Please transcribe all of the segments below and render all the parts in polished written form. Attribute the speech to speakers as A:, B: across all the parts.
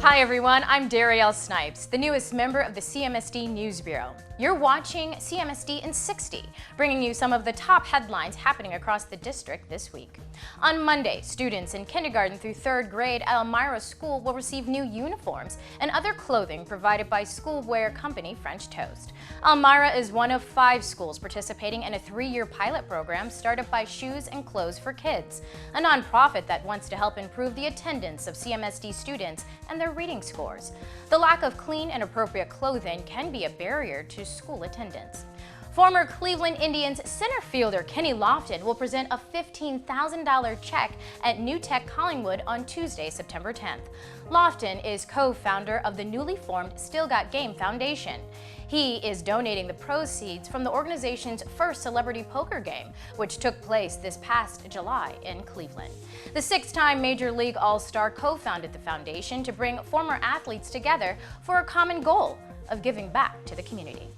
A: Hi everyone, I'm Darielle Snipes, the newest member of the CMSD News Bureau. You're watching CMSD in 60, bringing you some of the top headlines happening across the district this week. On Monday, students in kindergarten through 3rd grade at Elmira School will receive new uniforms and other clothing provided by school wear company French Toast. Elmira is one of 5 schools participating in a 3-year pilot program started by Shoes and Clothes for Kids, a nonprofit that wants to help improve the attendance of CMSD students and their reading scores. The lack of clean and appropriate clothing can be a barrier to school attendance. Former Cleveland Indians center fielder Kenny Lofton will present a $15,000 check at New Tech Collingwood on Tuesday, September 10th. Lofton is co-founder of the newly formed Still Got Game Foundation. He is donating the proceeds from the organization's first celebrity poker game, which took place this past July in Cleveland. The 6-time Major League All-Star co-founded the foundation to bring former athletes together for a common goal of giving back to the community.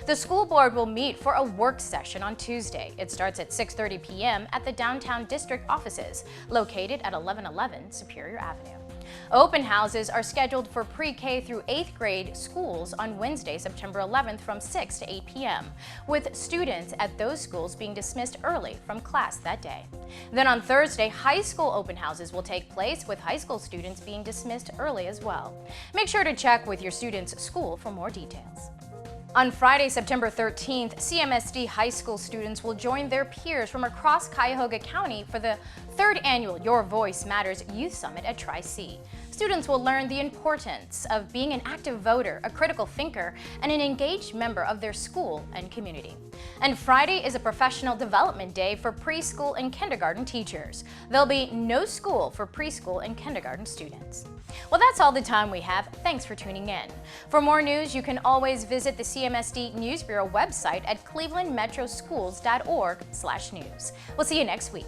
A: The school board will meet for a work session on Tuesday. It starts at 6:30 p.m. at the downtown district offices, located at 1111 Superior Avenue. Open houses are scheduled for pre-K through 8th grade schools on Wednesday, September 11th from 6 to 8 p.m., with students at those schools being dismissed early from class that day. Then on Thursday, high school open houses will take place, with high school students being dismissed early as well. Make sure to check with your student's school for more details. On Friday, September 13th, CMSD high school students will join their peers from across Cuyahoga County for the 3rd annual Your Voice Matters Youth Summit at Tri-C. Students will learn the importance of being an active voter, a critical thinker, and an engaged member of their school and community. And Friday is a professional development day for preschool and kindergarten teachers. There'll be no school for preschool and kindergarten students. Well, that's all the time we have. Thanks for tuning in. For more news, you can always visit the CMSD News Bureau website at clevelandmetroschools.org/news. We'll see you next week.